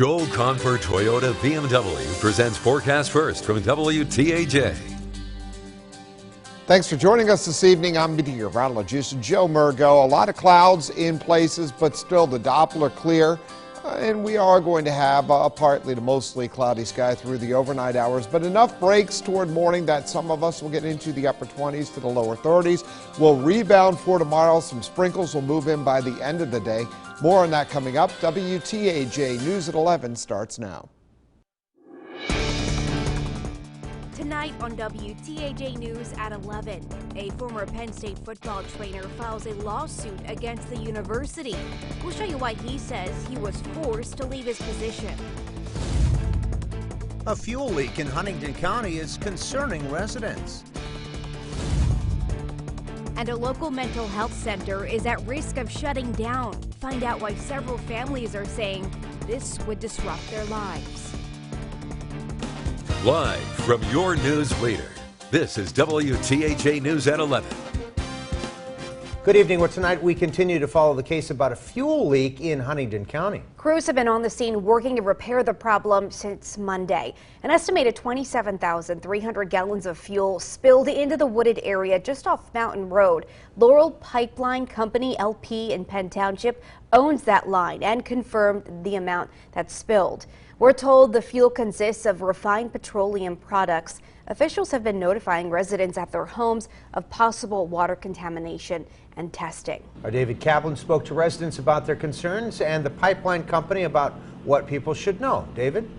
Joe Confer Toyota BMW presents Forecast First from WTAJ. Thanks for joining us this evening. I'm meteorologist Joe Murgo. A lot of clouds in places, but still the Doppler clear. And we are going to have a partly to mostly cloudy sky through the overnight hours, but enough breaks toward morning that some of us will get into the upper 20s to the lower 30s. We'll rebound for tomorrow. Some sprinkles will move in by the end of the day. More on that coming up. WTAJ News at 11 starts now. Tonight on WTAJ News at 11, a former Penn State football trainer files a lawsuit against the university. We'll show you why he says he was forced to leave his position. A fuel leak in Huntington County is concerning residents. And a local mental health center is at risk of shutting down. Find out why several families are saying this would disrupt their lives. Live from your news leader, this is WTAJ News at 11. Good evening. Well, tonight we continue to follow the case about a fuel leak in Huntington County. Crews have been on the scene working to repair the problem since Monday. An estimated 27,300 gallons of fuel spilled into the wooded area just off Mountain Road. Laurel Pipeline Company, LP in Penn Township, owns that line and confirmed the amount that spilled. We're told the fuel consists of refined petroleum products. Officials have been notifying residents at their homes of possible water contamination and testing. Our David Kaplan spoke to residents about their concerns and the pipeline company about what people should know. David?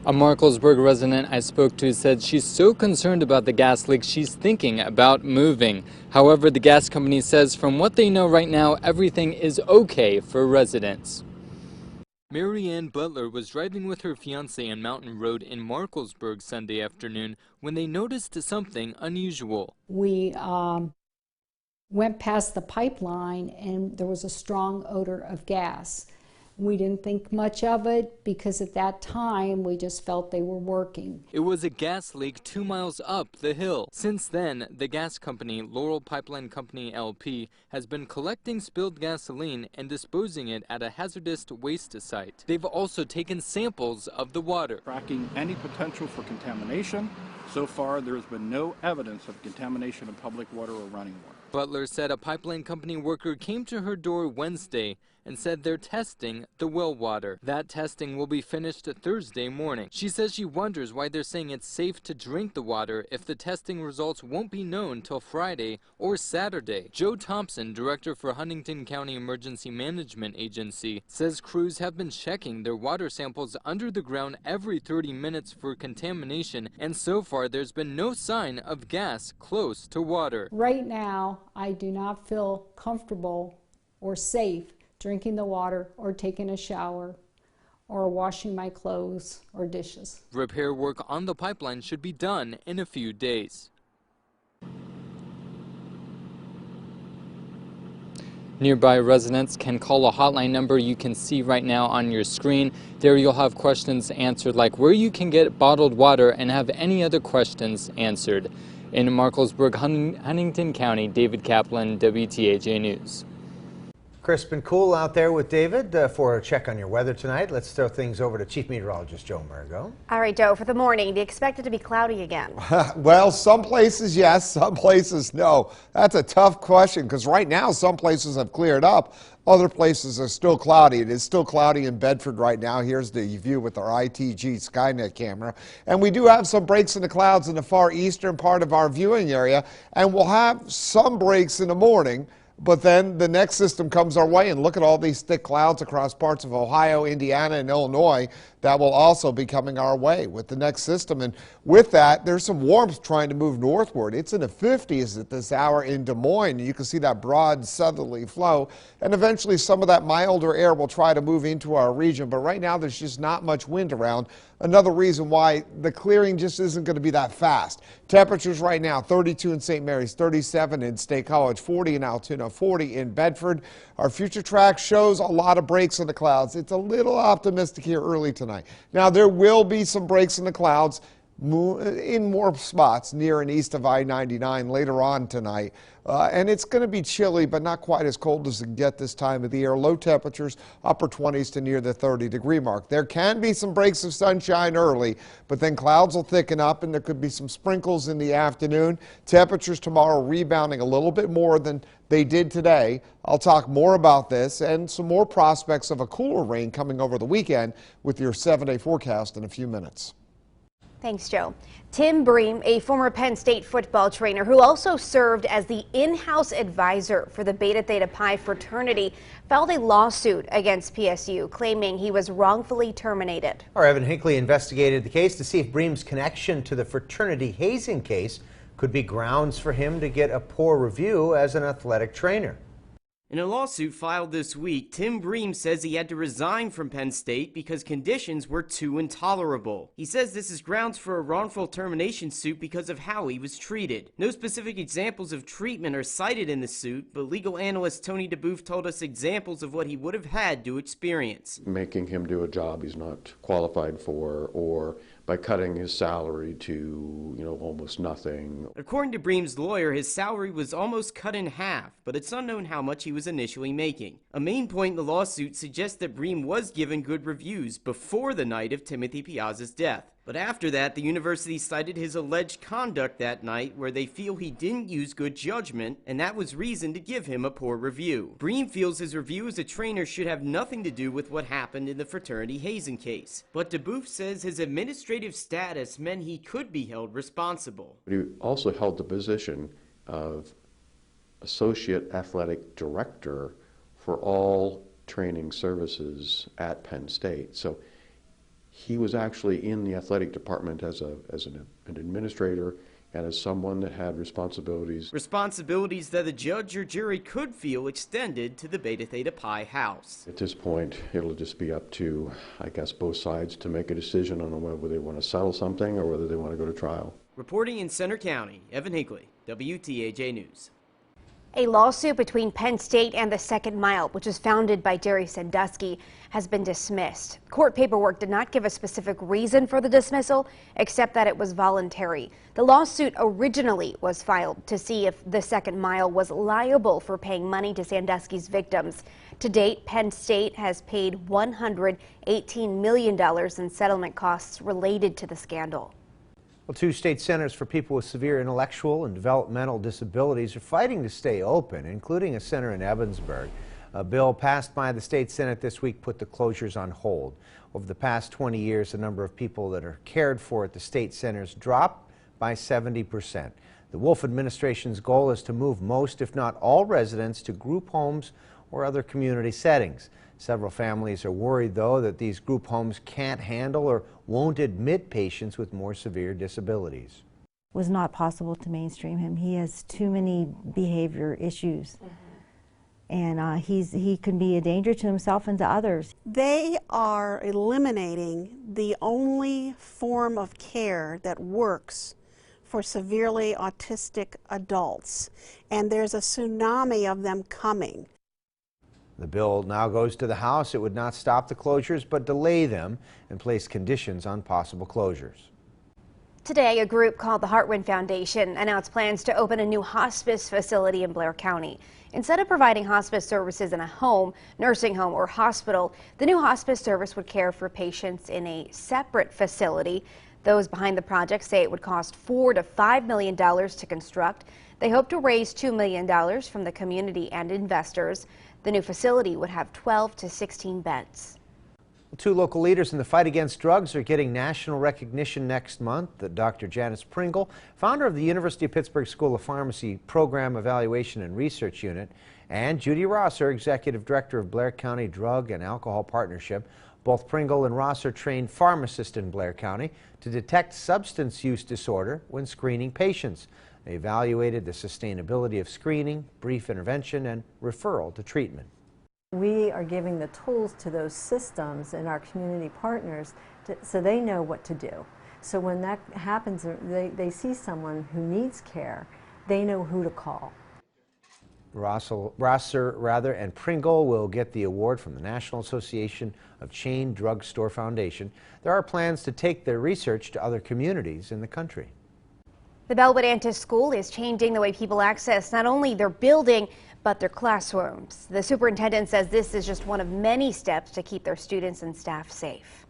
A Marklesburg resident I spoke to said she's so concerned about the gas leak she's thinking about moving. However, the gas company says from what they know right now, everything is okay for residents. Mary Ann Butler was driving with her fiancé on Mountain Road in Marklesburg Sunday afternoon when they noticed something unusual. We went past the pipeline and there was a strong odor of gas. We didn't think much of it because at that time we just felt they were working. It was a gas leak 2 miles up the hill. Since then, the gas company, Laurel Pipeline Company LP, has been collecting spilled gasoline and disposing it at a hazardous waste site. They've also taken samples of the water. Tracking any potential for contamination. So far, there has been no evidence of contamination of public water or running water. Butler said a pipeline company worker came to her door Wednesday and said they're testing the well water. That testing will be finished Thursday morning. She says she wonders why they're saying it's safe to drink the water if the testing results won't be known till Friday or Saturday. Joe Thompson, director for Huntington County Emergency Management Agency, says crews have been checking their water samples under the ground every 30 minutes for contamination, and so far there's been no sign of gas close to water. Right now, I do not feel comfortable or safe drinking the water or taking a shower or washing my clothes or dishes. Repair work on the pipeline should be done in a few days. Nearby residents can call a hotline number you can see right now on your screen. There you'll have questions answered like where you can get bottled water and have any other questions answered. In Marklesburg, Huntington County, David Kaplan, WTAJ News. Crisp and cool out there with David. For a check on your weather tonight, let's throw things over to Chief Meteorologist Joe Murgo. All right, Joe, for the morning, do you expect it to be cloudy again? Well, some places yes, some places no. That's a tough question because right now some places have cleared up. Other places are still cloudy. It is still cloudy in Bedford right now. Here's the view with our ITG Skynet camera. And we do have some breaks in the clouds in the far eastern part of our viewing area. And we'll have some breaks in the morning. But then the next system comes our way, and look at all these thick clouds across parts of Ohio, Indiana, and Illinois that will also be coming our way with the next system. And with that, there's some warmth trying to move northward. It's in the 50s at this hour in Des Moines. You can see that broad southerly flow, and eventually some of that milder air will try to move into our region. But right now, there's just not much wind around. Another reason why the clearing just isn't going to be that fast. Temperatures right now, 32 in St. Mary's, 37 in State College, 40 in Altoona, 40 in Bedford. Our future track shows a lot of breaks in the clouds. It's a little optimistic here early tonight. Now, there will be some breaks in the clouds in more spots near and east of I-99 later on tonight. And it's going to be chilly, but not quite as cold as it can get this time of the year. Low temperatures, upper 20s to near the 30-degree mark. There can be some breaks of sunshine early, but then clouds will thicken up and there could be some sprinkles in the afternoon. Temperatures tomorrow rebounding a little bit more than they did today. I'll talk more about this and some more prospects of a cooler rain coming over the weekend with your 7-day forecast in a few minutes. Thanks, Joe. Tim Bream, a former Penn State football trainer who also served as the in-house advisor for the Beta Theta Pi fraternity, filed a lawsuit against PSU, claiming he was wrongfully terminated. Our Evan Hinckley investigated the case to see if Bream's connection to the fraternity hazing case could be grounds for him to get a poor review as an athletic trainer. In a lawsuit filed this week, Tim Bream says he had to resign from Penn State because conditions were too intolerable. He says this is grounds for a wrongful termination suit because of how he was treated. No specific examples of treatment are cited in the suit, but legal analyst Tony DeBoof told us examples of what he would have had to experience. Making him do a job he's not qualified for, or by cutting his salary to, almost nothing. According to Bream's lawyer, his salary was almost cut in half, but it's unknown how much he was initially making. A main point in the lawsuit suggests that Bream was given good reviews before the night of Timothy Piazza's death. But after that, the university cited his alleged conduct that night, where they feel he didn't use good judgment, and that was reason to give him a poor review. Bream feels his review as a trainer should have nothing to do with what happened in the fraternity hazing case. But DeBoof says his administrative status meant he could be held responsible. But he also held the position of Associate Athletic Director for all training services at Penn State. So he was actually in the athletic department as an administrator and as someone that had responsibilities. Responsibilities that a judge or jury could feel extended to the Beta Theta Pi house. At this point, it'll just be up to, I guess, both sides to make a decision on whether they want to settle something or whether they want to go to trial. Reporting in Center County, Evan Hinckley, WTAJ News. A lawsuit between Penn State and the Second Mile, which was founded by Jerry Sandusky, has been dismissed. Court paperwork did not give a specific reason for the dismissal, except that it was voluntary. The lawsuit originally was filed to see if the Second Mile was liable for paying money to Sandusky's victims. To date, Penn State has paid $118 million in settlement costs related to the scandal. Well, 2 state centers for people with severe intellectual and developmental disabilities are fighting to stay open, including a center in Evansburg. A bill passed by the state Senate this week put the closures on hold. Over the past 20 years, the number of people that are cared for at the state centers dropped by 70%. The Wolf administration's goal is to move most, if not all, residents to group homes or other community settings. Several families are worried, though, that these group homes can't handle or won't admit patients with more severe disabilities. It was not possible to mainstream him. He has too many behavior issues. And he can be a danger to himself and to others. They are eliminating the only form of care that works for severely autistic adults. And there's a tsunami of them coming. The bill now goes to the House. It would not stop the closures, but delay them and place conditions on possible closures. Today, a group called the Heartwind Foundation announced plans to open a new hospice facility in Blair County. Instead of providing hospice services in a home, nursing home, or hospital, the new hospice service would care for patients in a separate facility. Those behind the project say it would cost $4 to $5 million to construct. They hope to raise $2 million from the community and investors. The new facility would have 12 to 16 beds. 2 local leaders in the fight against drugs are getting national recognition next month. Dr. Janice Pringle, founder of the University of Pittsburgh School of Pharmacy Program Evaluation and Research Unit, and Judy Rosser, Executive Director of Blair County Drug and Alcohol Partnership. Both Pringle and Rosser trained pharmacists in Blair County to detect substance use disorder when screening patients. They evaluated the sustainability of screening, brief intervention, and referral to treatment. We are giving the tools to those systems and our community partners so they know what to do. So when that happens, they see someone who needs care, they know who to call. Rosser and Pringle will get the award from the National Association of Chain Drugstore Foundation. There are plans to take their research to other communities in the country. The Bellwood School is changing the way people access not only their building, but their classrooms. The superintendent says this is just one of many steps to keep their students and staff safe.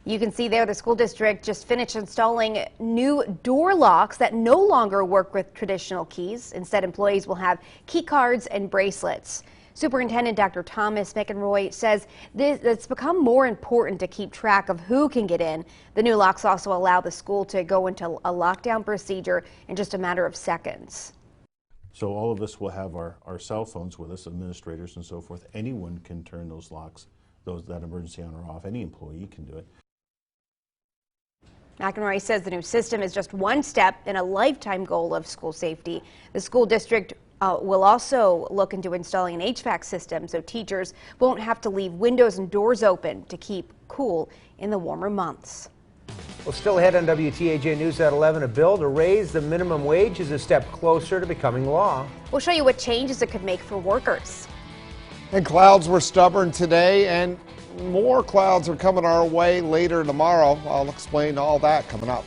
You can see there the school district just finished installing new door locks that no longer work with traditional keys. Instead, employees will have key cards and bracelets. Superintendent Dr. Thomas McEnroy says it's become more important to keep track of who can get in. The new locks also allow the school to go into a lockdown procedure in just a matter of seconds. So all of us will have our cell phones with us, administrators and so forth. Anyone can turn those locks, that emergency on or off. Any employee can do it. McEnroy says the new system is just one step in a lifetime goal of school safety. The school district will also look into installing an HVAC system so teachers won't have to leave windows and doors open to keep cool in the warmer months. Well, still ahead on WTAJ News at 11, a bill to raise the minimum wage is a step closer to becoming law. We'll show you what changes it could make for workers. And clouds were stubborn today, and more clouds are coming our way later tomorrow. I'll explain all that coming up.